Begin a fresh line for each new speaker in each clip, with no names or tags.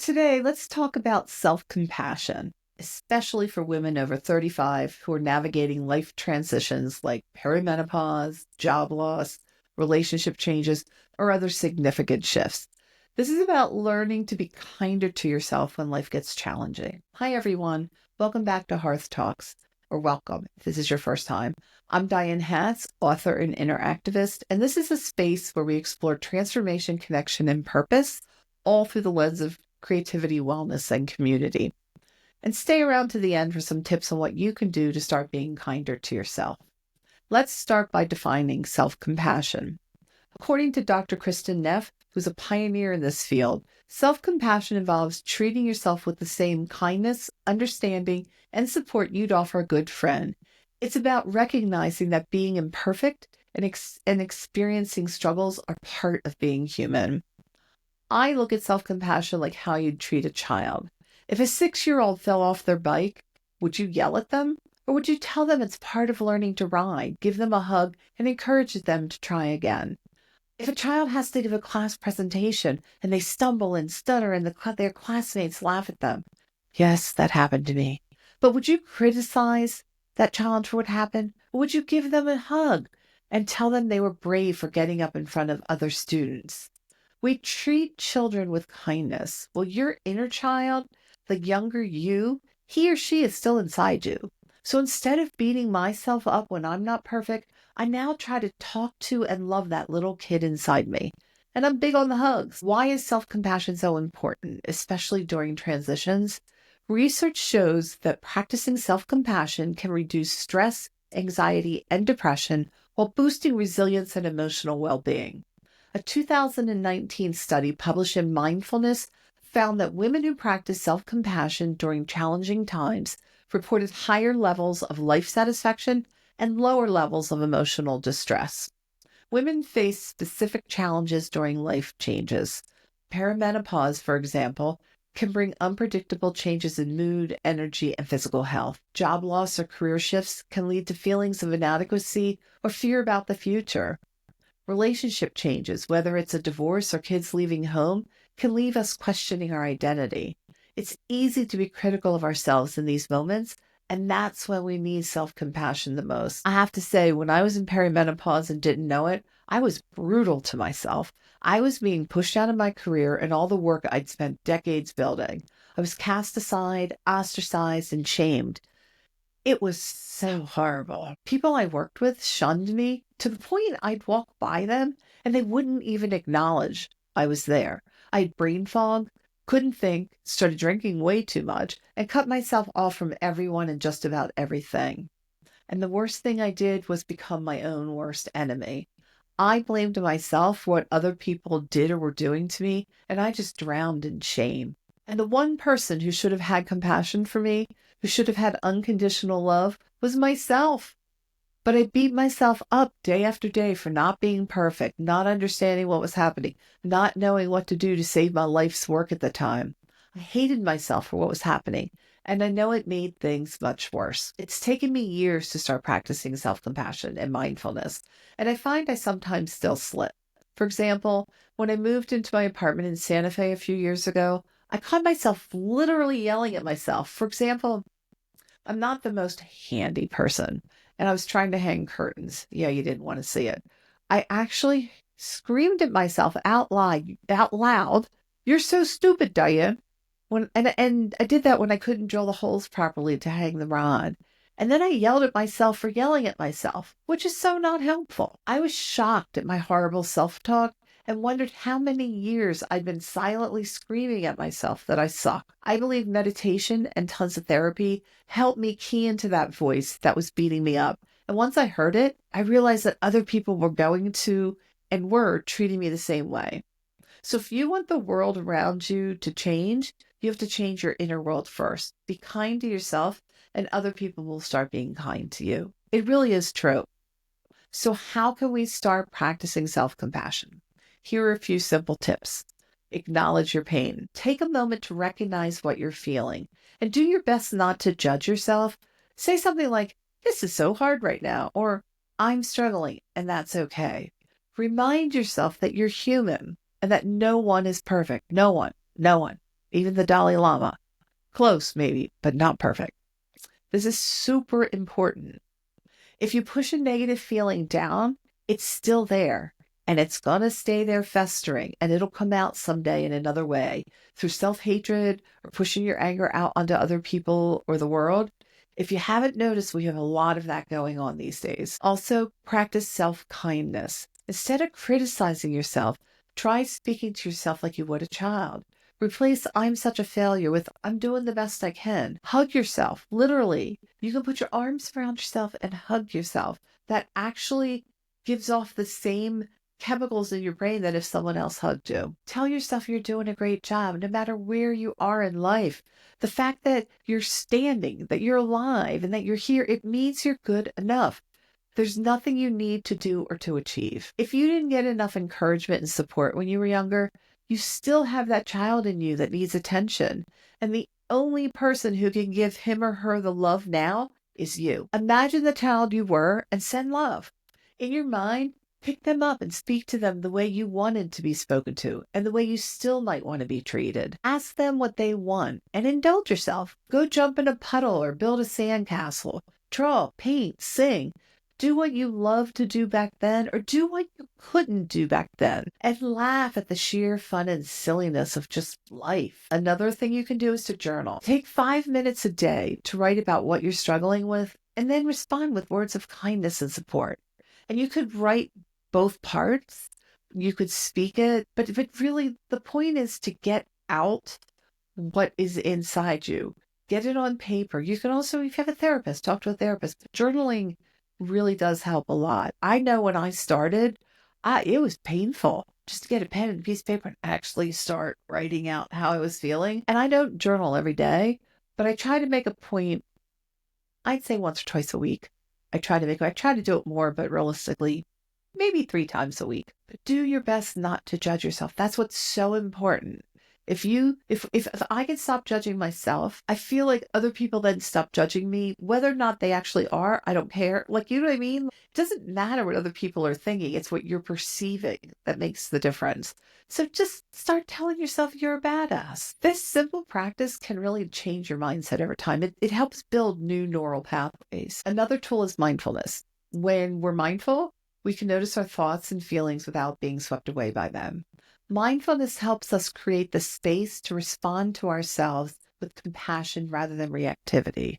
Today, let's talk about self-compassion, especially for women over 35 who are navigating life transitions like perimenopause, job loss, relationship changes, or other significant shifts. This is about learning to be kinder to yourself when life gets challenging. Hi, everyone. Welcome back to Hearth Talks, or welcome if this is your first time. I'm Diane Hatz, author and inner activist, and this is a space where we explore transformation, connection, and purpose, all through the lens of creativity, wellness, and community. And stay around to the end for some tips on what you can do to start being kinder to yourself. Let's start by defining self-compassion. According to Dr. Kristen Neff, who's a pioneer in this field, self-compassion involves treating yourself with the same kindness, understanding, and support you'd offer a good friend. It's about recognizing that being imperfect and experiencing struggles are part of being human. I look at self-compassion like how you'd treat a child. If a 6-year-old fell off their bike, would you yell at them? Or would you tell them it's part of learning to ride, give them a hug, and encourage them to try again? If a child has to give a class presentation and they stumble and stutter and their classmates laugh at them, yes, that happened to me. But would you criticize that child for what happened? Or would you give them a hug and tell them they were brave for getting up in front of other students? We treat children with kindness. Well, your inner child, the younger you, he or she is still inside you. So instead of beating myself up when I'm not perfect, I now try to talk to and love that little kid inside me. And I'm big on the hugs. Why is self-compassion so important, especially during transitions? Research shows that practicing self-compassion can reduce stress, anxiety, and depression while boosting resilience and emotional well-being. A 2019 study published in Mindfulness found that women who practice self-compassion during challenging times reported higher levels of life satisfaction and lower levels of emotional distress. Women face specific challenges during life changes. Perimenopause, for example, can bring unpredictable changes in mood, energy, and physical health. Job loss or career shifts can lead to feelings of inadequacy or fear about the future. Relationship changes, whether it's a divorce or kids leaving home, can leave us questioning our identity. It's easy to be critical of ourselves in these moments, and that's when we need self-compassion the most. I have to say, when I was in perimenopause and didn't know it, I was brutal to myself. I was being pushed out of my career and all the work I'd spent decades building. I was cast aside, ostracized, and shamed. It was so horrible. People I worked with shunned me to the point I'd walk by them and they wouldn't even acknowledge I was there. I had brain fog, couldn't think, started drinking way too much, and cut myself off from everyone and just about everything. And the worst thing I did was become my own worst enemy. I blamed myself for what other people did or were doing to me, and I just drowned in shame. And the one person who should have had compassion for me, who should have had unconditional love, was myself. But I beat myself up day after day for not being perfect, not understanding what was happening, not knowing what to do to save my life's work at the time. I hated myself for what was happening, and I know it made things much worse. It's taken me years to start practicing self-compassion and mindfulness, and I find I sometimes still slip. For example, when I moved into my apartment in Santa Fe a few years ago, I caught myself literally yelling at myself. For example, I'm not the most handy person, and I was trying to hang curtains. Yeah, you didn't want to see it. I actually screamed at myself out loud, "You're so stupid, Diane." And I did that when I couldn't drill the holes properly to hang the rod. And then I yelled at myself for yelling at myself, which is so not helpful. I was shocked at my horrible self-talk and wondered how many years I'd been silently screaming at myself that I suck. I believe meditation and tons of therapy helped me key into that voice that was beating me up. And once I heard it, I realized that other people were going to and were treating me the same way. So if you want the world around you to change, you have to change your inner world first. Be kind to yourself, and other people will start being kind to you. It really is true. So how can we start practicing self-compassion? Here are a few simple tips. Acknowledge your pain. Take a moment to recognize what you're feeling and do your best not to judge yourself. Say something like, "This is so hard right now," or "I'm struggling," and that's okay. Remind yourself that you're human and that no one is perfect. No one, no one. even the Dalai Lama. Close, maybe, but not perfect. This is super important. If you push a negative feeling down, it's still there and it's going to stay there festering, and it'll come out someday in another way through self-hatred or pushing your anger out onto other people or the world. If you haven't noticed, we have a lot of that going on these days. Also, practice self-kindness. Instead of criticizing yourself, try speaking to yourself like you would a child. Replace "I'm such a failure" with "I'm doing the best I can." Hug yourself, literally. You can put your arms around yourself and hug yourself. That actually gives off the same chemicals in your brain that if someone else hugged you. Tell yourself you're doing a great job, no matter where you are in life. The fact that you're standing, that you're alive, and that you're here, it means you're good enough. There's nothing you need to do or to achieve. If you didn't get enough encouragement and support when you were younger, you still have that child in you that needs attention. And the only person who can give him or her the love now is you. Imagine the child you were and send love. In your mind, pick them up and speak to them the way you wanted to be spoken to and the way you still might want to be treated. Ask them what they want and indulge yourself. Go jump in a puddle or build a sandcastle. Draw, paint, sing. Do what you loved to do back then, or do what you couldn't do back then, and laugh at the sheer fun and silliness of just life. Another thing you can do is to journal. Take 5 minutes a day to write about what you're struggling with, and then respond with words of kindness and support. And you could write both parts. You could speak it, but really the point is to get out what is inside you. Get it on paper. You can also, if you have a therapist, talk to a therapist. But journaling really does help a lot. I know when I started, it was painful just to get a pen and a piece of paper and actually start writing out how I was feeling. And I don't journal every day, but I try to make a point, I'd say once or twice a week. I try to do it more, but realistically, maybe 3 times a week. But do your best not to judge yourself. That's what's so important. If I can stop judging myself, I feel like other people then stop judging me. Whether or not they actually are, I don't care. Like, you know what I mean? It doesn't matter what other people are thinking. It's what you're perceiving that makes the difference. So just start telling yourself you're a badass. This simple practice can really change your mindset over time. It helps build new neural pathways. Another tool is mindfulness. When we're mindful, we can notice our thoughts and feelings without being swept away by them. Mindfulness helps us create the space to respond to ourselves with compassion rather than reactivity.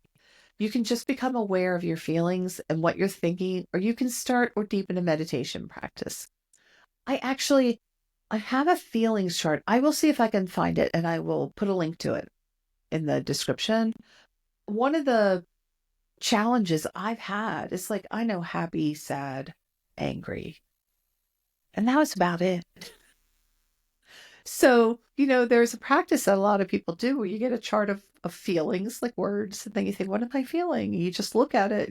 You can just become aware of your feelings and what you're thinking, or you can start or deepen a meditation practice. I have a feelings chart. I will see if I can find it and I will put a link to it in the description. One of the challenges I've had is like, I know happy, sad, angry, and that was about it. So, there's a practice that a lot of people do where you get a chart of feelings, like words, and then you think, what am I feeling? You just look at it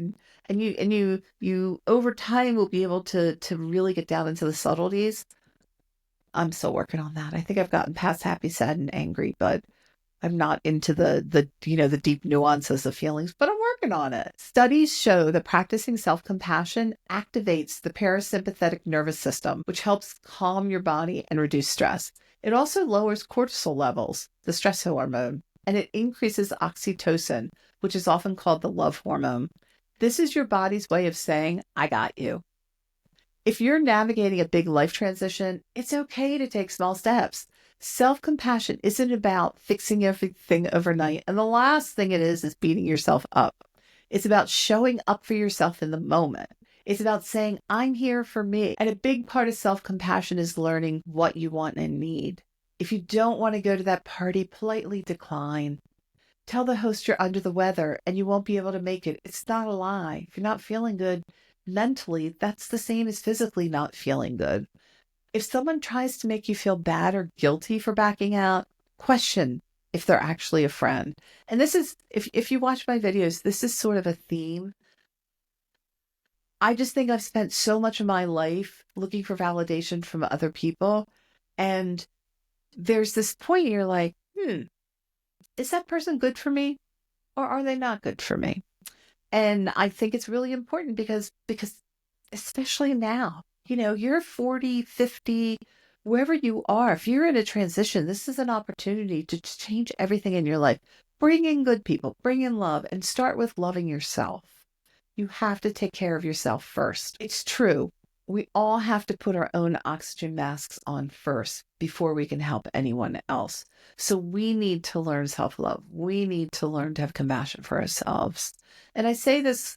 and you over time will be able to really get down into the subtleties. I'm still working on that. I think I've gotten past happy, sad, and angry, but I'm not into the deep nuances of feelings, but I'm working on it. Studies show that practicing self-compassion activates the parasympathetic nervous system, which helps calm your body and reduce stress. It also lowers cortisol levels, the stress hormone, and it increases oxytocin, which is often called the love hormone. This is your body's way of saying, I got you. If you're navigating a big life transition, it's okay to take small steps. Self-compassion isn't about fixing everything overnight. And the last thing it is beating yourself up. It's about showing up for yourself in the moment. It's about saying, I'm here for me. And a big part of self-compassion is learning what you want and need. If you don't want to go to that party, politely decline. Tell the host you're under the weather and you won't be able to make it. It's not a lie. If you're not feeling good mentally, that's the same as physically not feeling good. If someone tries to make you feel bad or guilty for backing out, question if they're actually a friend. And this is, if you watch my videos, this is sort of a theme. I just think I've spent so much of my life looking for validation from other people. And there's this point you're like, is that person good for me or are they not good for me? And I think it's really important because especially now, you're 40, 50, Wherever you are, if you're in a transition, this is an opportunity to change everything in your life. Bring in good people, bring in love, and start with loving yourself. You have to take care of yourself first. It's true. We all have to put our own oxygen masks on first before we can help anyone else. So we need to learn self-love. We need to learn to have compassion for ourselves. And I say this,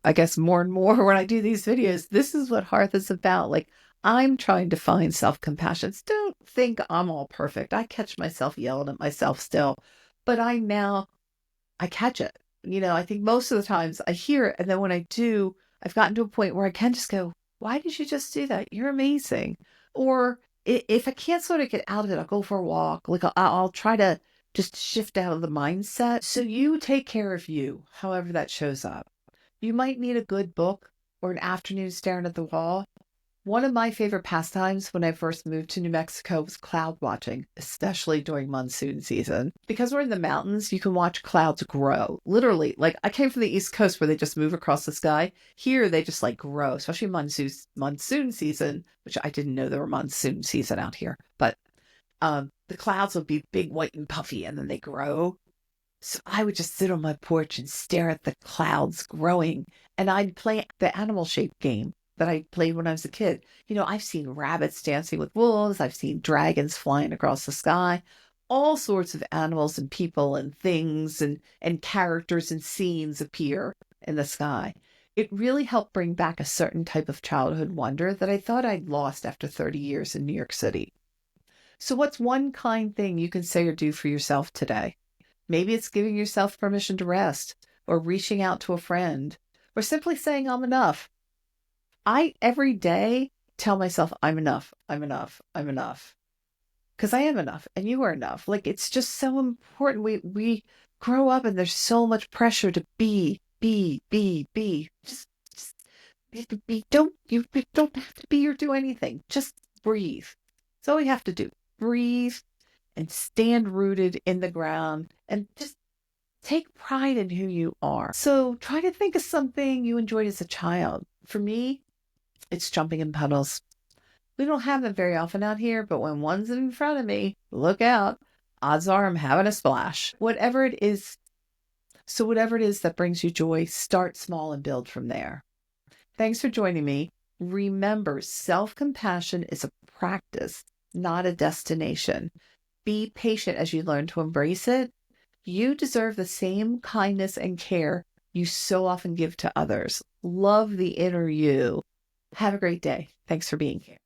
I guess, more and more when I do these videos. This is what Hearth is about. Like, I'm trying to find self-compassion. Don't think I'm all perfect. I catch myself yelling at myself still, but I catch it. I think most of the times I hear it. And then when I do, I've gotten to a point where I can just go, why did you just do that? You're amazing. Or if I can't sort of get out of it, I'll go for a walk. Like I'll try to just shift out of the mindset. So you take care of you, however that shows up. You might need a good book or an afternoon staring at the wall. One of my favorite pastimes when I first moved to New Mexico was cloud watching, especially during monsoon season. Because we're in the mountains, you can watch clouds grow. Literally, like I came from the East Coast where they just move across the sky. Here, they just like grow, especially monsoon season, which I didn't know there were monsoon season out here. But the clouds will be big, white, and puffy, and then they grow. So I would just sit on my porch and stare at the clouds growing, and I'd play the animal shape game that I played when I was a kid. I've seen rabbits dancing with wolves. I've seen dragons flying across the sky, all sorts of animals and people and things and characters and scenes appear in the sky. It really helped bring back a certain type of childhood wonder that I thought I'd lost after 30 years in New York City. So what's one kind thing you can say or do for yourself today? Maybe it's giving yourself permission to rest, or reaching out to a friend, or simply saying, I'm enough. I every day tell myself, I'm enough, I'm enough, I'm enough. Because I am enough and you are enough. Like, it's just so important. We grow up and there's so much pressure to be, be. Just be. You don't have to be or do anything. Just breathe. That's all we have to do. Breathe and stand rooted in the ground and just take pride in who you are. So try to think of something you enjoyed as a child. For me, it's jumping in puddles. We don't have them very often out here, but when one's in front of me, look out. Odds are I'm having a splash. Whatever it is. So whatever it is that brings you joy, start small and build from there. Thanks for joining me. Remember, self-compassion is a practice, not a destination. Be patient as you learn to embrace it. You deserve the same kindness and care you so often give to others. Love the inner you. Have a great day. Thanks for being here.